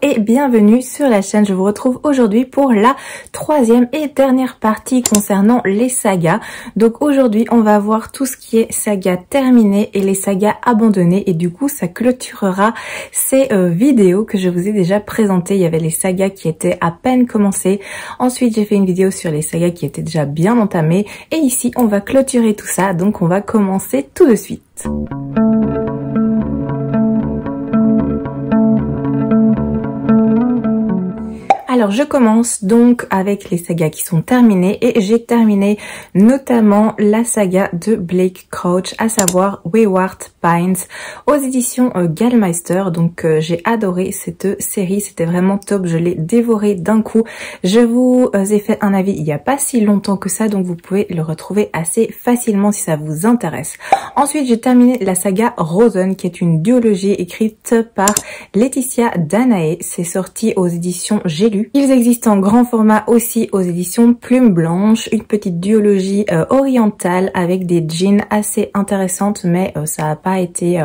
et bienvenue sur la chaîne. Je vous retrouve aujourd'hui pour la troisième et dernière partie concernant les sagas. Donc aujourd'hui on va voir tout ce qui est saga terminée et les sagas abandonnées, et du coup ça clôturera ces vidéos que je vous ai déjà présentées. Il y avait les sagas qui étaient à peine commencées, ensuite j'ai fait une vidéo sur les sagas qui étaient déjà bien entamées, et ici on va clôturer tout ça, donc on va commencer tout de suite. Alors je commence donc avec les sagas qui sont terminées, et j'ai terminé notamment la saga de Blake Crouch, à savoir Wayward Pines aux éditions Gallmeister. Donc j'ai adoré cette série, c'était vraiment top, je l'ai dévoré d'un coup. Je vous ai fait un avis il n'y a pas si longtemps que ça, donc vous pouvez le retrouver assez facilement si ça vous intéresse. Ensuite j'ai terminé la saga Rosen, qui est une duologie écrite par Laetitia Danae. C'est sorti aux éditions J'ai lu. Ils existent en grand format aussi aux éditions Plume Blanche, une petite duologie orientale avec des jeans assez intéressantes, mais ça n'a pas été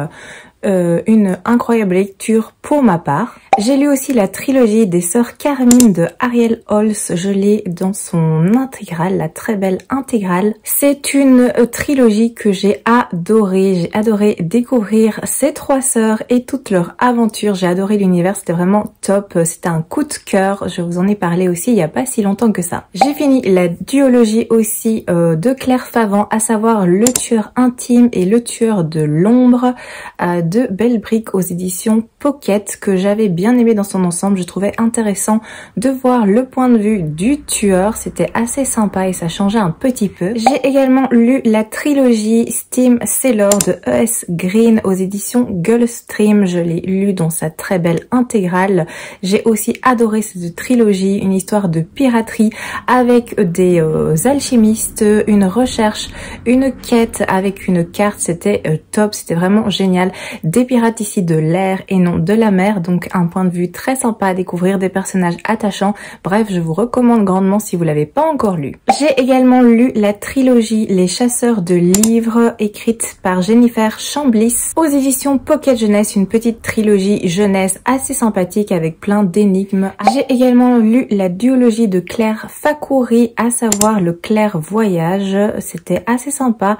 une incroyable lecture pour ma part. J'ai lu aussi la trilogie des sœurs Carmine de Ariel Holz, je l'ai dans son intégrale, la très belle intégrale. C'est une trilogie que j'ai adoré découvrir ces trois sœurs et toutes leurs aventures. J'ai adoré l'univers, c'était vraiment top, c'était un coup de cœur, je vous en ai parlé aussi il n'y a pas si longtemps que ça. J'ai fini la duologie aussi de Claire Favant, à savoir Le tueur intime et Le tueur de l'ombre de Belle Brique aux éditions Pocket, que j'avais bien aimé dans son ensemble. Je trouvais intéressant de voir le point de vue du tueur, c'était assez sympa et ça changeait un petit peu. J'ai également lu la trilogie Steam Sailor de E.S. Green aux éditions Gulfstream, je l'ai lu dans sa très belle intégrale. J'ai aussi adoré cette trilogie, une histoire de piraterie avec des alchimistes, une recherche, une quête avec une carte, c'était top, c'était vraiment génial. Des pirates ici de l'air et non de la mer, donc un point de vue très sympa à découvrir, des personnages attachants. Bref, je vous recommande grandement si vous l'avez pas encore lu. J'ai également lu la trilogie Les chasseurs de livres, écrite par Jennifer Chambliss aux éditions Pocket Jeunesse, une petite trilogie jeunesse assez sympathique avec plein d'énigmes. J'ai également lu la duologie de Claire Fakouri, à savoir Le Clair Voyage. C'était assez sympa,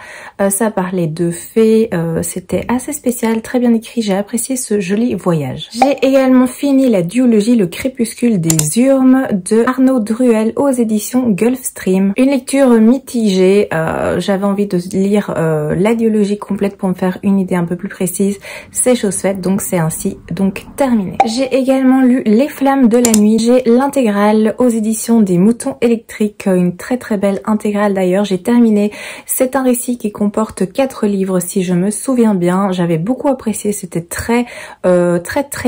ça parlait de fées, c'était assez spécial, très bien écrit, j'ai apprécié ce joli voyage. J'ai également fini la duologie Le Crépuscule des Urmes de Arnaud Druel aux éditions Gulfstream. Une lecture mitigée, j'avais envie de lire la duologie complète pour me faire une idée un peu plus précise. C'est chose faite, donc c'est ainsi donc terminé. J'ai également lu Les Flammes de la Nuit, j'ai l'intégrale aux éditions des Moutons Électriques, une très belle intégrale d'ailleurs. J'ai terminé, c'est un récit qui comporte 4 livres si je me souviens bien. J'avais beaucoup apprécié, c'était très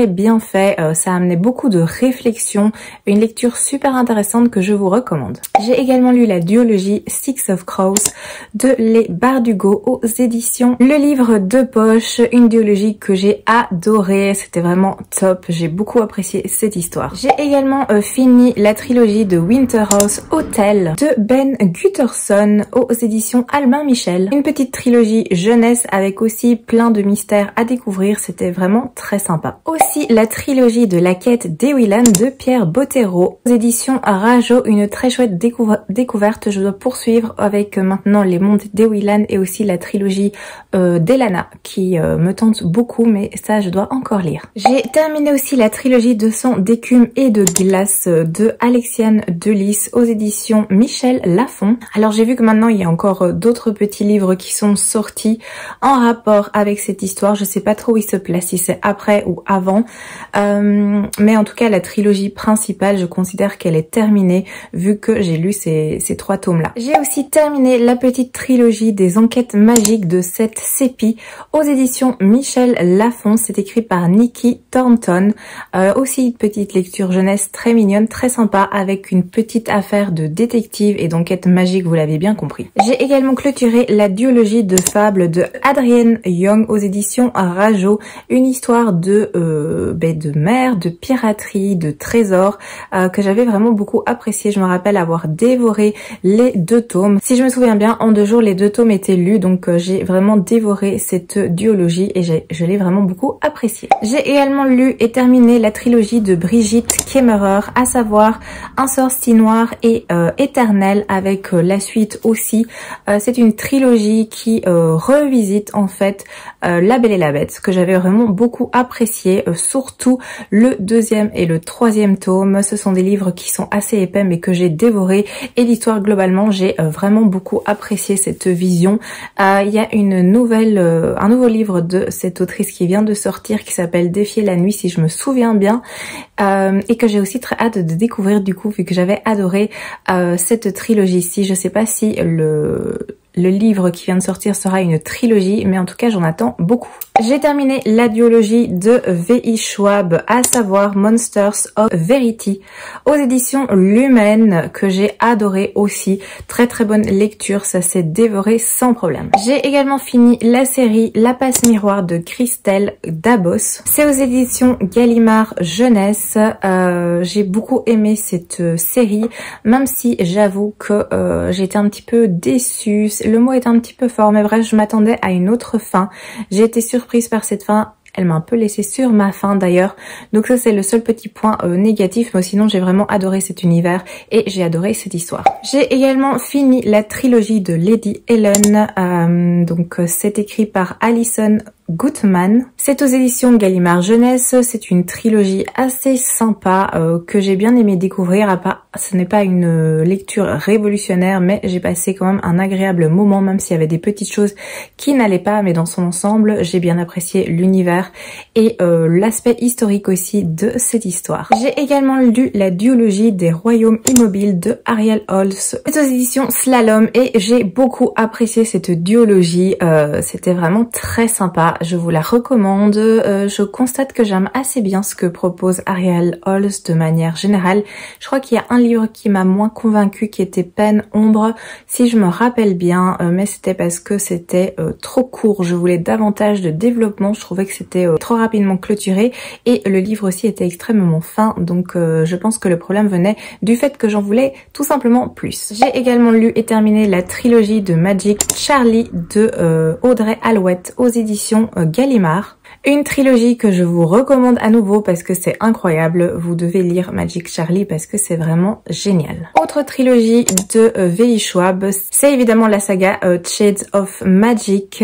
bien fait, ça amenait beaucoup de réflexion, une lecture super intéressante que je vous recommande. J'ai également lu la duologie Six of Crows de Les Bardugo aux éditions Le Livre de Poche, une duologie que j'ai adorée, c'était vraiment top, j'ai beaucoup apprécié cette histoire. J'ai également fini la trilogie de Winterhouse Hotel de Ben Gutterson aux éditions Albin Michel, une petite trilogie jeunesse avec aussi plein de mystères à découvrir, c'était vraiment très sympa. Aussi la trilogie de La Quête d'Ewilan de Pierre Bottero aux éditions Rajo, une très chouette découverte. Je dois poursuivre avec maintenant Les Mondes d'Ewilan et aussi la trilogie d'Elana qui me tente beaucoup, mais ça je dois encore lire. J'ai terminé aussi la trilogie de Sang d'écume et de glace de Alexiane Delis aux éditions Michel Lafon. Alors j'ai vu que maintenant il y a encore d'autres petits livres qui sont sortis en rapport avec cette histoire, je sais pas trop où ils se placent, si c'est après ou avant, mais en tout cas la trilogie principale je considère qu'elle est terminée vu que j'ai lu ces 3 tomes là. J'ai aussi terminé la petite trilogie des enquêtes magiques de Seth Seppi aux éditions Michel Lafon, c'est écrit par Nikki Thornton, aussi une petite lecture jeunesse très mignonne, très sympa, avec une petite affaire de détective et d'enquête magique, vous l'avez bien compris. J'ai également clôturé la duologie de fables de Adrienne Young aux éditions Rajo, une histoire de mer, de piraterie, de trésors que j'avais vraiment beaucoup apprécié. Je me rappelle avoir dévoré les 2 tomes. Si je me souviens bien, en 2 jours les 2 tomes étaient lus, donc j'ai vraiment dévoré cette duologie et je l'ai vraiment beaucoup apprécié. J'ai également lu et terminé la trilogie de Brigitte Kemmerer, à savoir Un sorcier noir et Éternel, avec la suite aussi. C'est une trilogie qui revisite en fait La Belle et la Bête, que j'avais vraiment beaucoup apprécié, surtout le 2e et le 3e tome. Ce sont des livres qui sont assez épais mais que j'ai dévoré, et l'histoire globalement j'ai vraiment beaucoup apprécié cette vision. Il y a un nouveau livre de cette autrice qui vient de sortir qui s'appelle Défier la nuit, si je me souviens bien, et que j'ai aussi très hâte de découvrir du coup, vu que j'avais adoré cette trilogie-ci. Je sais pas si le livre qui vient de sortir sera une trilogie, mais en tout cas j'en attends beaucoup. J'ai terminé la duologie de V.I. Schwab, à savoir Monsters of Verity, aux éditions Lumen, que j'ai adoré aussi. Très très bonne lecture, ça s'est dévoré sans problème. J'ai également fini la série La Passe Miroir de Christelle Dabos. C'est aux éditions Gallimard Jeunesse. J'ai beaucoup aimé cette série, même si j'avoue que j'étais un petit peu déçue. Le mot est un petit peu fort, mais bref, je m'attendais à une autre fin. J'ai été surprise par cette fin. Elle m'a un peu laissé sur ma faim d'ailleurs. Donc ça c'est le seul petit point négatif, mais sinon j'ai vraiment adoré cet univers et j'ai adoré cette histoire. J'ai également fini la trilogie de Lady Helen. Donc c'est écrit par Alison Gutman. C'est aux éditions Gallimard Jeunesse. C'est une trilogie assez sympa que j'ai bien aimé découvrir. Ce n'est pas une lecture révolutionnaire, mais j'ai passé quand même un agréable moment, même s'il y avait des petites choses qui n'allaient pas, mais dans son ensemble, j'ai bien apprécié l'univers et l'aspect historique aussi de cette histoire. J'ai également lu la duologie des royaumes immobiles de Ariel Holz. C'est aux éditions Slalom et j'ai beaucoup apprécié cette duologie. C'était vraiment très sympa. Je vous la recommande. Je constate que j'aime assez bien ce que propose Ariel Holz de manière générale. Je crois qu'il y a un livre qui m'a moins convaincue, qui était Peine Ombre, si je me rappelle bien, mais c'était parce que c'était trop court. Je voulais davantage de développement. Je trouvais que c'était trop rapidement clôturé et le livre aussi était extrêmement fin, donc je pense que le problème venait du fait que j'en voulais tout simplement plus. J'ai également lu et terminé la trilogie de Magic Charlie de Audrey Alouette aux éditions Gallimard. Une trilogie que je vous recommande à nouveau parce que c'est incroyable. Vous devez lire Magic Charlie parce que c'est vraiment génial. Autre trilogie de V.I. Schwab, c'est évidemment la saga Shades of Magic.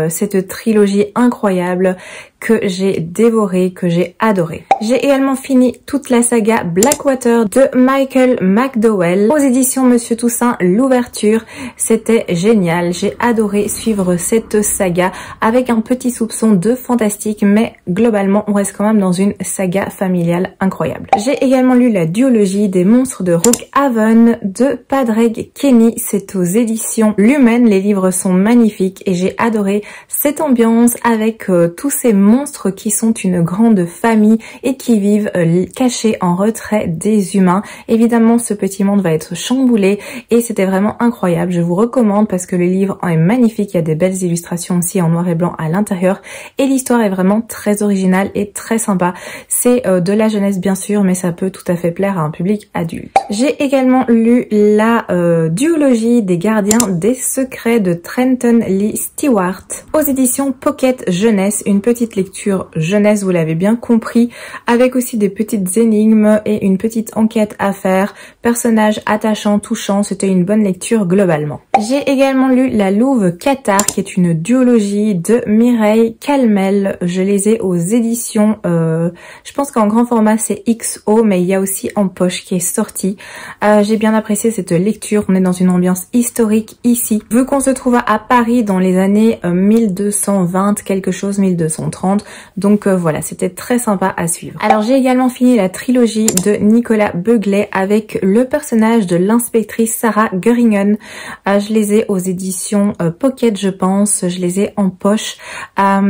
Cette trilogie incroyable que j'ai dévoré, que j'ai adoré. J'ai également fini toute la saga Blackwater de Michael McDowell aux éditions Monsieur Toussaint, l'ouverture. C'était génial, j'ai adoré suivre cette saga avec un petit soupçon de fantastique, mais globalement on reste quand même dans une saga familiale incroyable. J'ai également lu la duologie des monstres de Rookhaven de Padraig Kenny, c'est aux éditions Lumen. Les livres sont magnifiques et j'ai adoré cette ambiance avec tous ces monstres qui sont une grande famille et qui vivent cachés en retrait des humains. Évidemment, ce petit monde va être chamboulé et c'était vraiment incroyable. Je vous recommande parce que le livre est magnifique. Il y a des belles illustrations aussi en noir et blanc à l'intérieur et l'histoire est vraiment très originale et très sympa. C'est de la jeunesse bien sûr, mais ça peut tout à fait plaire à un public adulte. J'ai également lu la duologie des gardiens des secrets de Trenton Lee Stewart aux éditions Pocket Jeunesse, une petite lecture jeunesse, vous l'avez bien compris, avec aussi des petites énigmes et une petite enquête à faire, personnages attachants, touchants, c'était une bonne lecture globalement. J'ai également lu La Louve Cathare, qui est une duologie de Mireille Calmel. Je les ai aux éditions, je pense qu'en grand format c'est XO, mais il y a aussi en poche qui est sorti. J'ai bien apprécié cette lecture, on est dans une ambiance historique ici. Vu qu'on se trouve à Paris dans les années 1220 quelque chose, 1230, donc voilà, c'était très sympa à suivre. Alors j'ai également fini la trilogie de Nicolas Beuglet avec le personnage de l'inspectrice Sarah Göringen. Je les ai aux éditions Pocket je pense, je les ai en poche.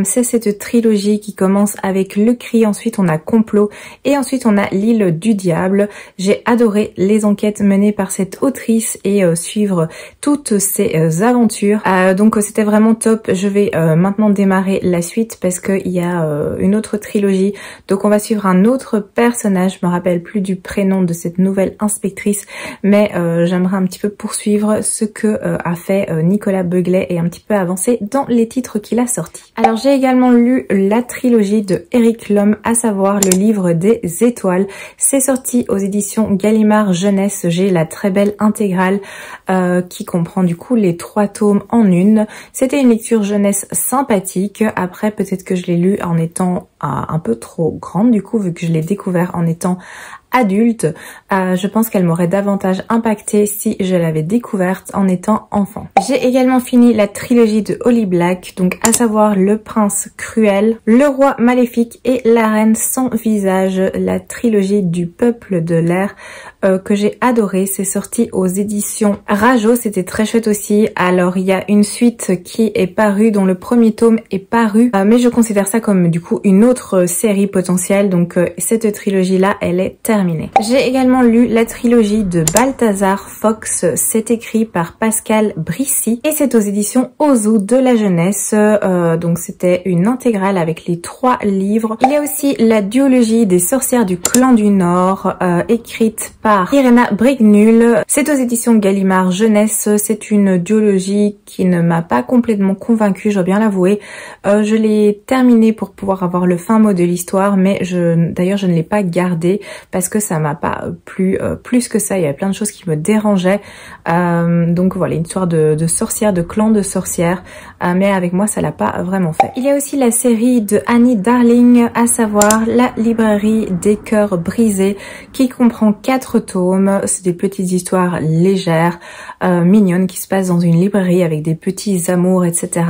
C'est cette trilogie qui commence avec Le Cri, ensuite on a Complot et ensuite on a L'île du diable. J'ai adoré les enquêtes menées par cette autrice et suivre toutes ses aventures. Donc c'était vraiment top. Je vais maintenant démarrer la suite parce qu'il y a une autre trilogie. Donc on va suivre un autre personnage. Je me rappelle plus du prénom de cette nouvelle inspectrice, mais j'aimerais un petit peu poursuivre ce que a fait Nicolas Beuglet et un petit peu avancer dans les titres qu'il a sortis. Alors j'ai également lu la trilogie de Eric Lhomme, à savoir le livre des étoiles. C'est sorti aux éditions Gallimard Jeunesse. J'ai la très belle intégrale qui comprend du coup les 3 tomes en une. C'était une lecture jeunesse sympathique. Après peut-être que je l'ai lu en étant un peu trop grande du coup, vu que je l'ai découvert en étant adulte. Je pense qu'elle m'aurait davantage impacté si je l'avais découverte en étant enfant. J'ai également fini la trilogie de Holly Black, donc à savoir Le Prince Cruel, Le Roi Maléfique et La Reine sans visage, la trilogie du Peuple de l'air que j'ai adoré. C'est sorti aux éditions Rajo, c'était très chouette aussi. Alors il y a une suite qui est parue, dont le premier tome est paru, mais je considère ça comme du coup une autre série potentielle, donc cette trilogie là elle est terminée. J'ai également lu la trilogie de Balthazar Fox, c'est écrit par Pascal Brissy et c'est aux éditions Ozu de la jeunesse, donc c'était une intégrale avec les 3 livres. Il y a aussi la duologie des sorcières du clan du Nord, écrite par Irena Brignul. C'est aux éditions Gallimard Jeunesse. C'est une duologie qui ne m'a pas complètement convaincue, je dois bien l'avouer. Je l'ai terminée pour pouvoir avoir le fin mot de l'histoire, mais d'ailleurs je ne l'ai pas gardée parce que ça m'a pas plu plus que ça. Il y avait plein de choses qui me dérangeaient. Donc voilà, une histoire de sorcières, de clan de sorcières, mais avec moi ça l'a pas vraiment fait. Il y a aussi la série de Annie Darling, à savoir La librairie des cœurs brisés, qui comprend 4 tomes. C'est des petites histoires légères, mignonnes, qui se passent dans une librairie avec des petits amours, etc.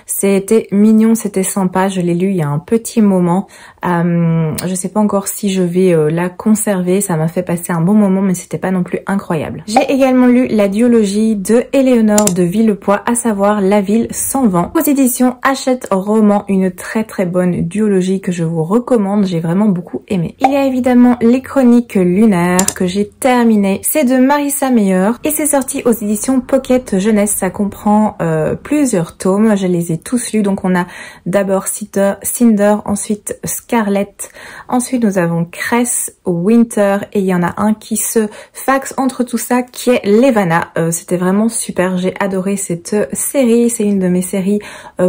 C'était mignon, c'était sympa. Je l'ai lu il y a un petit moment. Je sais pas encore si je vais la conserver. Ça m'a fait passer un bon moment, mais c'était pas non plus incroyable. J'ai également lu la duologie de Éléonore de Villepoix, à savoir La ville sans vent, aux éditions Hachette Roman. Une très très bonne duologie que je vous recommande. J'ai vraiment beaucoup aimé. Il y a évidemment Les Chroniques lunaires que j'ai terminé. C'est de Marissa Meyer et c'est sorti aux éditions Pocket Jeunesse. Ça comprend plusieurs tomes. Je les ai tous lus. Donc on a d'abord Cinder, ensuite Scarlett, ensuite nous avons Cress, Winter et il y en a un qui se faxe entre tout ça qui est Levana. C'était vraiment super, j'ai adoré cette série, c'est une de mes séries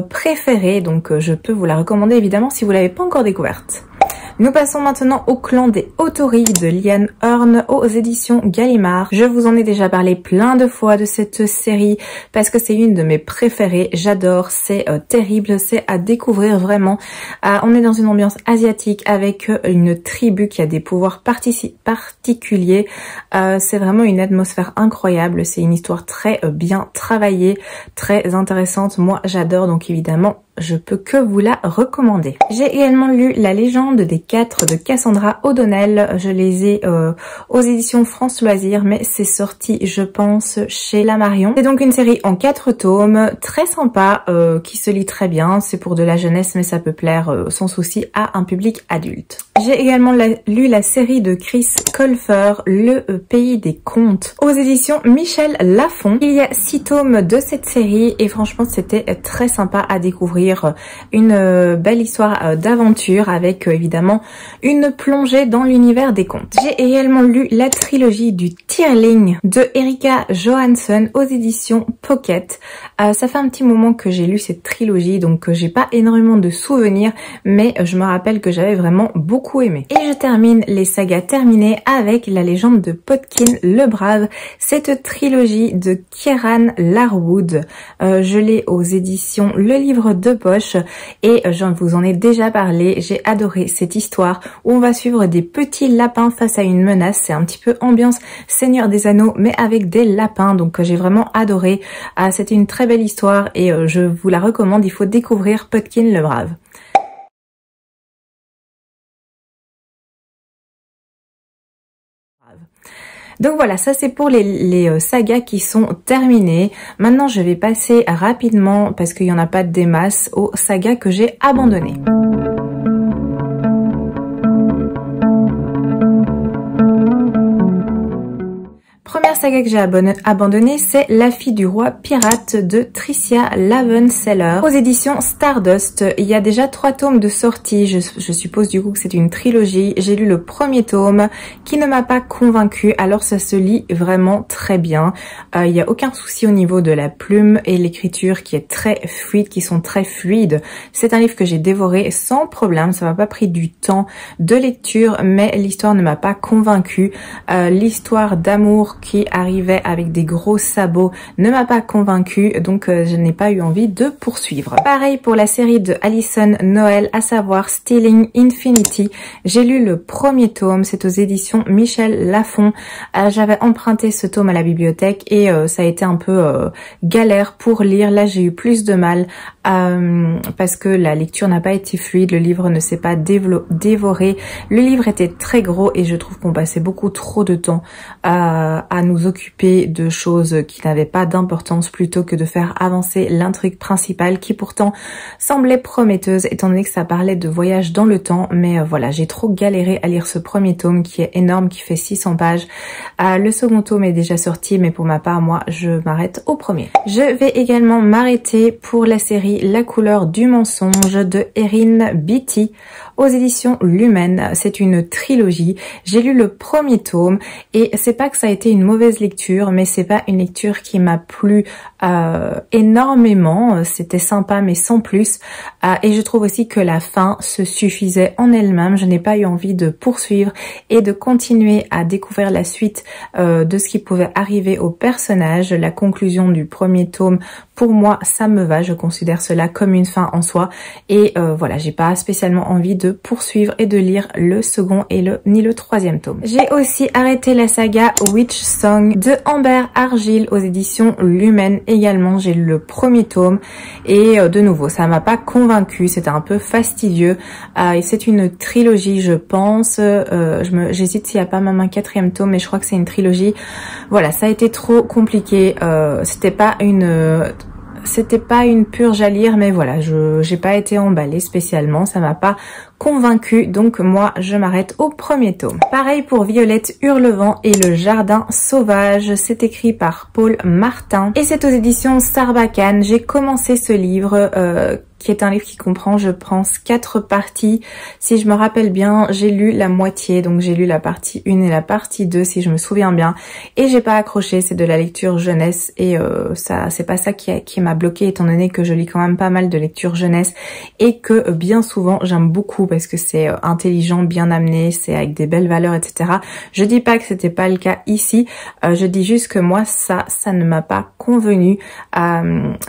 préférées, donc je peux vous la recommander évidemment si vous l'avez pas encore découverte. Nous passons maintenant au clan des Autori de Liane Horn aux éditions Gallimard. Je vous en ai déjà parlé plein de fois de cette série parce que c'est une de mes préférées. J'adore, c'est terrible, c'est à découvrir vraiment. On est dans une ambiance asiatique avec une tribu qui a des pouvoirs particuliers. C'est vraiment une atmosphère incroyable. C'est une histoire très bien travaillée, très intéressante. Moi, j'adore, donc évidemment, je peux que vous la recommander. J'ai également lu La légende des 4 de Cassandra O'Donnell. Je les ai aux éditions France Loisirs, mais c'est sorti, je pense, chez La Marion. C'est donc une série en 4 tomes, très sympa, qui se lit très bien. C'est pour de la jeunesse, mais ça peut plaire sans souci à un public adulte. J'ai également lu la série de Chris Colfer, Le pays des contes, aux éditions Michel Lafon. Il y a 6 tomes de cette série et franchement, c'était très sympa à découvrir. Une belle histoire d'aventure avec évidemment une plongée dans l'univers des contes. J'ai également lu la trilogie du Tierling de Erika Johansson aux éditions Pocket. Ça fait un petit moment que j'ai lu cette trilogie, donc j'ai pas énormément de souvenirs, mais je me rappelle que j'avais vraiment beaucoup aimé. Et je termine les sagas terminées avec La légende de Potkin le Brave, cette trilogie de Kieran Larwood. Je l'ai aux éditions Le Livre de Poche et je vous en ai déjà parlé. J'ai adoré cette histoire où on va suivre des petits lapins face à une menace. C'est un petit peu ambiance Seigneur des Anneaux mais avec des lapins, donc j'ai vraiment adoré. C'était une très belle histoire et je vous la recommande. Il faut découvrir Potkin le Brave. Donc voilà, ça c'est pour les sagas qui sont terminées. Maintenant je vais passer rapidement, parce qu'il n'y en a pas des masses, aux sagas que j'ai abandonnées. Première saga que j'ai abandonnée, c'est La fille du roi pirate de Tricia Lavenseller aux éditions Stardust. Il y a déjà 3 tomes de sortie, je suppose du coup que c'est une trilogie. J'ai lu le premier tome qui ne m'a pas convaincue, alors ça se lit vraiment très bien. Il n'y a aucun souci au niveau de la plume et l'écriture qui est très fluide, qui sont très fluides. C'est un livre que j'ai dévoré sans problème, ça m'a pas pris du temps de lecture, mais l'histoire ne m'a pas convaincue. L'histoire d'amour qui arrivait avec des gros sabots ne m'a pas convaincue, donc je n'ai pas eu envie de poursuivre. Pareil pour la série de Alison Noël, à savoir Stealing Infinity. J'ai lu le premier tome, c'est aux éditions Michel Lafon. J'avais emprunté ce tome à la bibliothèque et ça a été un peu galère pour lire. Là j'ai eu plus de mal parce que la lecture n'a pas été fluide, le livre ne s'est pas dévoré. Le livre était très gros et je trouve qu'on passait beaucoup trop de temps à nous occuper de choses qui n'avaient pas d'importance plutôt que de faire avancer l'intrigue principale qui pourtant semblait prometteuse étant donné que ça parlait de voyage dans le temps. Mais voilà, j'ai trop galéré à lire ce premier tome qui est énorme, qui fait 600 pages. Le second tome est déjà sorti, mais pour ma part, moi, je m'arrête au premier. Je vais également m'arrêter pour la série La couleur du mensonge de Erin Beatty aux éditions Lumen. C'est une trilogie. J'ai lu le premier tome et c'est pas que ça a été une mauvaise lecture, mais c'est pas une lecture qui m'a plu énormément. C'était sympa mais sans plus. Et je trouve aussi que la fin se suffisait en elle-même. Je n'ai pas eu envie de poursuivre et de continuer à découvrir la suite de ce qui pouvait arriver au personnage. La conclusion du premier tome, pour moi, ça me va. Je considère cela comme une fin en soi. Et voilà, j'ai pas spécialement envie de poursuivre et de lire le second et ni le troisième tome. J'ai aussi arrêté la saga Witch Song de Amber Argyle aux éditions Lumen également. J'ai lu le premier tome et de nouveau, ça m'a pas convaincue. C'était un peu fastidieux. Et c'est une trilogie, je pense. J'hésite s'il n'y a pas même un 4e tome, mais je crois que c'est une trilogie. Voilà, ça a été trop compliqué. C'était pas une purge à lire, mais voilà, j'ai pas été emballée spécialement, ça m'a pas convaincue, donc moi je m'arrête au premier tome. Pareil pour Violette Hurlevent et le jardin sauvage, c'est écrit par Paul Martin et c'est aux éditions Sarbacane. J'ai commencé ce livre qui est un livre qui comprend, je pense, 4 parties. Si je me rappelle bien, j'ai lu la moitié, donc j'ai lu la partie 1 et la partie 2, si je me souviens bien, et j'ai pas accroché. C'est de la lecture jeunesse et ça, c'est pas ça qui m'a bloqué, étant donné que je lis quand même pas mal de lecture jeunesse et que bien souvent j'aime beaucoup parce que c'est intelligent, bien amené, c'est avec des belles valeurs, etc. Je dis pas que c'était pas le cas ici, je dis juste que moi ça ne m'a pas convenu.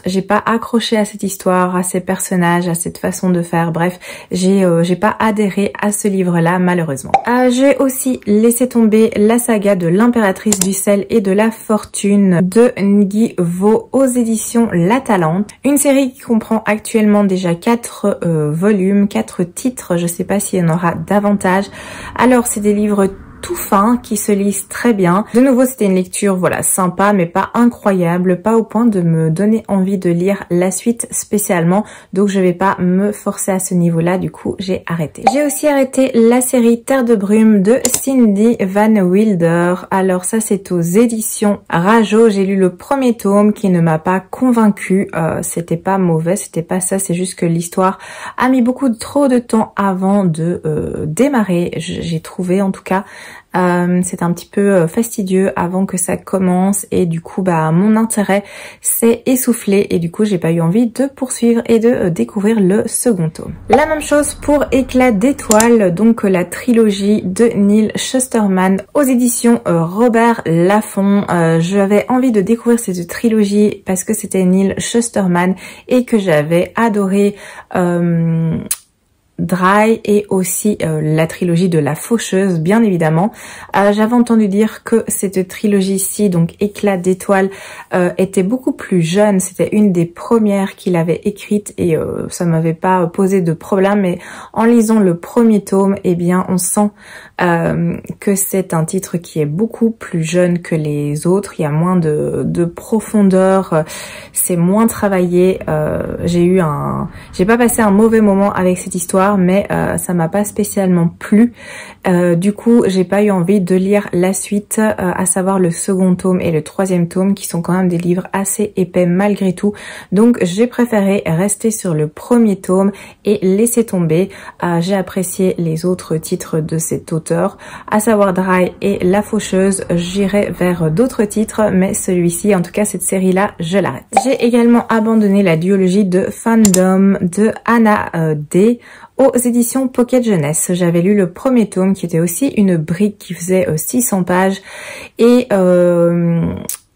J'ai pas accroché à cette histoire, à ces personnages, à cette façon de faire. Bref, j'ai pas adhéré à ce livre-là, malheureusement. J'ai aussi laissé tomber la saga de l'impératrice du sel et de la fortune de Nguy Vo aux éditions La Talente. Une série qui comprend actuellement déjà 4 volumes, 4 titres. Je sais pas s'il y en aura davantage. Alors, c'est des livres tout fin, qui se lisent très bien. De nouveau, c'était une lecture, voilà, sympa, mais pas incroyable, pas au point de me donner envie de lire la suite spécialement. Donc, je vais pas me forcer à ce niveau-là. Du coup, j'ai arrêté. J'ai aussi arrêté la série Terre de brume de Cindy Van Wilder. Alors, ça, c'est aux éditions Rajo. J'ai lu le premier tome qui ne m'a pas convaincue. C'était pas mauvais, c'était pas ça. C'est juste que l'histoire a mis trop de temps avant de démarrer. J'ai trouvé, en tout cas. C'est un petit peu fastidieux avant que ça commence et du coup mon intérêt s'est essoufflé et du coup j'ai pas eu envie de poursuivre et de découvrir le second tome. La même chose pour Éclat d'étoiles, donc la trilogie de Neil Shusterman aux éditions Robert Laffont. J'avais envie de découvrir cette trilogie parce que c'était Neil Shusterman et que j'avais adoré Dry et aussi la trilogie de la faucheuse, bien évidemment. J'avais entendu dire que cette trilogie-ci, donc Éclat d'étoiles, était beaucoup plus jeune. C'était une des premières qu'il avait écrite et ça m'avait pas posé de problème. Mais en lisant le premier tome, eh bien, on sent que c'est un titre qui est beaucoup plus jeune que les autres. Il y a moins de profondeur, c'est moins travaillé. J'ai pas passé un mauvais moment avec cette histoire, mais ça m'a pas spécialement plu. Du coup, j'ai pas eu envie de lire la suite, à savoir le second tome et le troisième tome, qui sont quand même des livres assez épais malgré tout. Donc, j'ai préféré rester sur le premier tome et laisser tomber. J'ai apprécié les autres titres de cet auteur, à savoir Dry et La Faucheuse. J'irai vers d'autres titres, mais celui-ci, en tout cas cette série-là, je l'arrête. J'ai également abandonné la duologie de Fandom de Anna D. aux éditions Pocket Jeunesse. J'avais lu le premier tome qui était aussi une brique qui faisait 600 pages et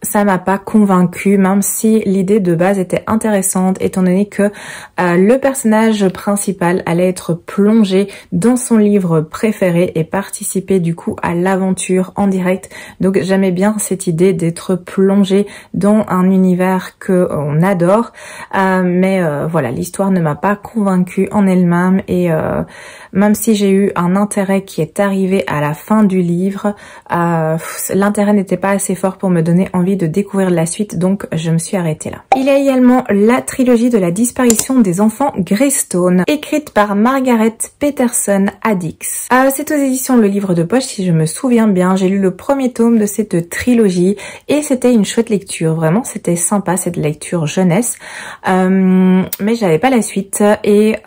ça m'a pas convaincue, même si l'idée de base était intéressante, étant donné que le personnage principal allait être plongé dans son livre préféré et participer du coup à l'aventure en direct. Donc j'aimais bien cette idée d'être plongé dans un univers que on adore, mais voilà, l'histoire ne m'a pas convaincue en elle-même et même si j'ai eu un intérêt qui est arrivé à la fin du livre, l'intérêt n'était pas assez fort pour me donner envie de découvrir la suite, donc je me suis arrêtée là. Il y a également la trilogie de la disparition des enfants Greystone, écrite par Margaret Peterson Addix. C'est aux éditions Le Livre de Poche, si je me souviens bien. J'ai lu le premier tome de cette trilogie et c'était une chouette lecture. Vraiment, c'était sympa cette lecture jeunesse, mais j'avais pas la suite et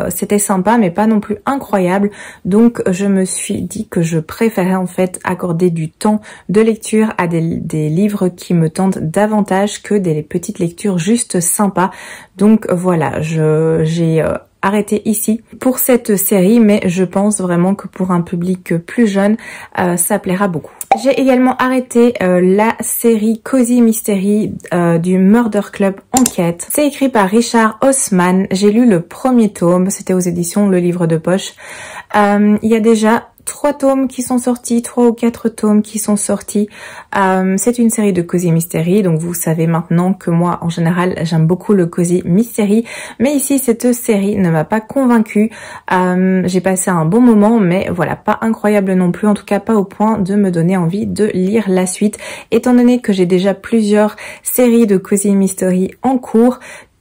c'était sympa, mais pas non plus incroyable. Donc je me suis dit que je préférais en fait accorder du temps de lecture à des livres qui me tentent davantage que des petites lectures juste sympas. Donc voilà, j'ai arrêté ici pour cette série, mais je pense vraiment que pour un public plus jeune, ça plaira beaucoup. J'ai également arrêté la série Cozy Mystery du Murder Club Enquête. C'est écrit par Richard Osman. J'ai lu le premier tome, c'était aux éditions Le Livre de Poche. Il y a déjà 3 tomes qui sont sortis, 3 ou 4 tomes qui sont sortis. C'est une série de Cozy Mystery, donc vous savez maintenant que moi, en général, j'aime beaucoup le Cozy Mystery. Mais ici, cette série ne m'a pas convaincue. J'ai passé un bon moment, mais voilà, pas incroyable non plus, en tout cas pas au point de me donner envie de lire la suite. Étant donné que j'ai déjà plusieurs séries de Cozy Mystery en cours,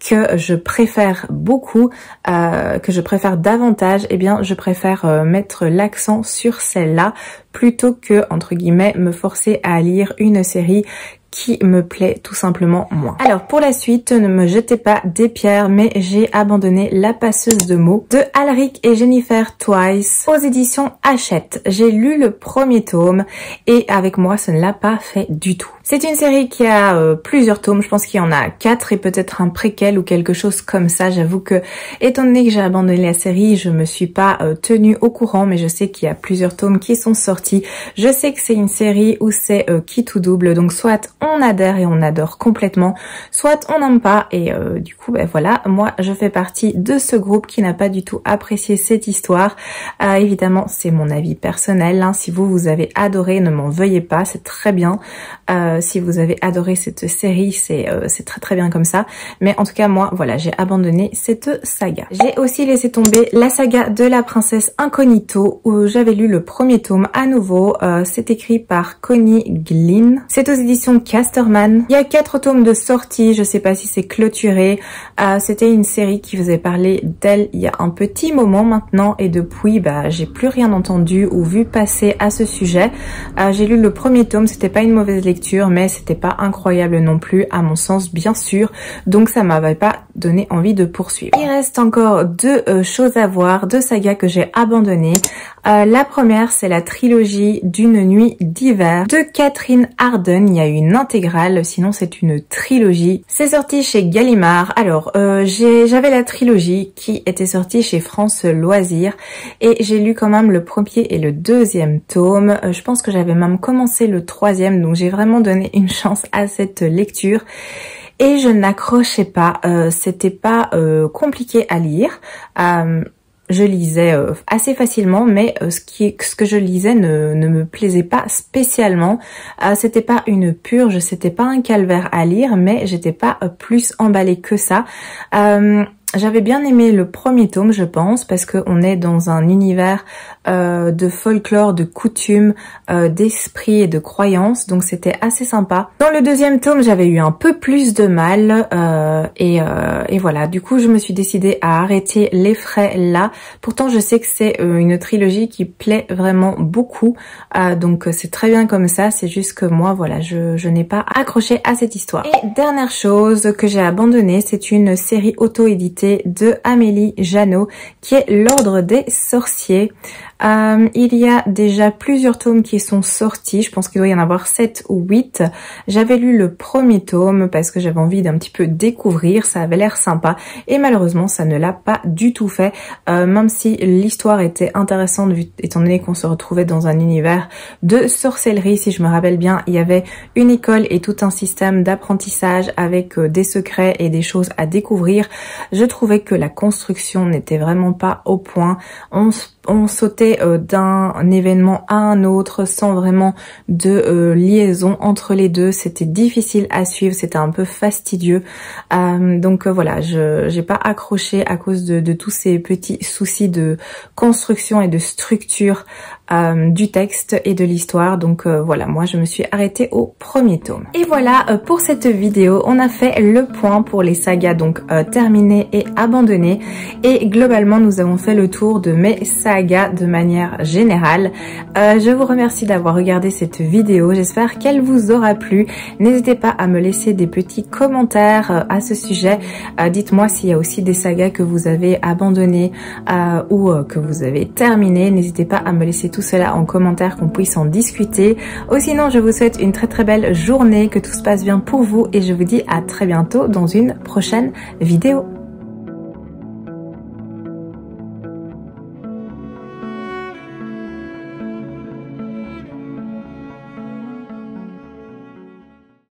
que je préfère beaucoup, que je préfère davantage, eh bien je préfère mettre l'accent sur celle-là plutôt que, entre guillemets, me forcer à lire une série qui me plaît tout simplement moins. Alors pour la suite, ne me jetez pas des pierres, mais j'ai abandonné La Passeuse de mots de Alric et Jennifer Twice aux éditions Hachette. J'ai lu le premier tome et avec moi, ça ne l'a pas fait du tout. C'est une série qui a plusieurs tomes, je pense qu'il y en a 4 et peut-être un préquel ou quelque chose comme ça. J'avoue que, étant donné que j'ai abandonné la série, je me suis pas tenue au courant, mais je sais qu'il y a plusieurs tomes qui sont sortis. Je sais que c'est une série où c'est qui tout double, donc soit on adhère et on adore complètement, soit on n'aime pas et du coup ben voilà, moi je fais partie de ce groupe qui n'a pas du tout apprécié cette histoire. Évidemment c'est mon avis personnel, hein. Si vous avez adoré, ne m'en veuillez pas, c'est très bien. Si vous avez adoré cette série, c'est très très bien comme ça, mais en tout cas moi voilà, j'ai abandonné cette saga. J'ai aussi laissé tomber la saga de la princesse Incognito où j'avais lu le premier tome à nouveau. C'est écrit par Connie Glynn, c'est aux éditions Casterman. Il y a 4 tomes de sortie, je sais pas si c'est clôturé. C'était une série qui faisait parler d'elle il y a un petit moment maintenant et depuis bah j'ai plus rien entendu ou vu passer à ce sujet. J'ai lu le premier tome, c'était pas une mauvaise lecture, mais c'était pas incroyable non plus à mon sens bien sûr, donc ça m'avait pas donné envie de poursuivre. Il reste encore 2 choses à voir, 2 sagas que j'ai abandonnées. La première, c'est la trilogie d'Une nuit d'hiver de Catherine Harden. Il y a une intégrale, sinon c'est une trilogie. C'est sorti chez Gallimard. Alors, j'avais la trilogie qui était sortie chez France Loisirs et j'ai lu quand même le premier et le deuxième tome. Je pense que j'avais même commencé le 3e, donc j'ai vraiment donné une chance à cette lecture. Et je n'accrochais pas, c'était pas compliqué à lire. je lisais assez facilement, mais ce que je lisais ne me plaisait pas spécialement. C'était pas une purge, c'était pas un calvaire à lire, mais j'étais pas plus emballée que ça. J'avais bien aimé le premier tome, je pense, parce qu'on est dans un univers de folklore, de coutumes, d'esprit et de croyances, donc c'était assez sympa. Dans le deuxième tome, j'avais eu un peu plus de mal, et voilà. Du coup, je me suis décidée à arrêter les frais là. Pourtant, je sais que c'est une trilogie qui plaît vraiment beaucoup, donc c'est très bien comme ça. C'est juste que moi, voilà, je n'ai pas accroché à cette histoire. Et dernière chose que j'ai abandonnée, c'est une série auto-éditée de Amélie Janot qui est L'Ordre des Sorciers. Il y a déjà plusieurs tomes qui sont sortis, je pense qu'il doit y en avoir 7 ou 8. J'avais lu le premier tome parce que j'avais envie d'un petit peu découvrir, ça avait l'air sympa et malheureusement ça ne l'a pas du tout fait, même si l'histoire était intéressante étant donné qu'on se retrouvait dans un univers de sorcellerie. Si je me rappelle bien, il y avait une école et tout un système d'apprentissage avec des secrets et des choses à découvrir. Je trouvais que la construction n'était vraiment pas au point. On sautait d'un événement à un autre sans vraiment de liaison entre les deux. C'était difficile à suivre, c'était un peu fastidieux. Donc voilà, j'ai pas accroché à cause de tous ces petits soucis de construction et de structure du texte et de l'histoire. Donc voilà, moi je me suis arrêtée au premier tome. Et voilà pour cette vidéo, on a fait le point pour les sagas donc terminées et abandonnées. Et globalement, nous avons fait le tour de mes sagas de manière générale. Je vous remercie d'avoir regardé cette vidéo. J'espère qu'elle vous aura plu. N'hésitez pas à me laisser des petits commentaires à ce sujet. Dites-moi s'il y a aussi des sagas que vous avez abandonnées ou que vous avez terminées. N'hésitez pas à me laisser tout cela en commentaire, qu'on puisse en discuter. Ou sinon, je vous souhaite une très belle journée, que tout se passe bien pour vous et je vous dis à très bientôt dans une prochaine vidéo.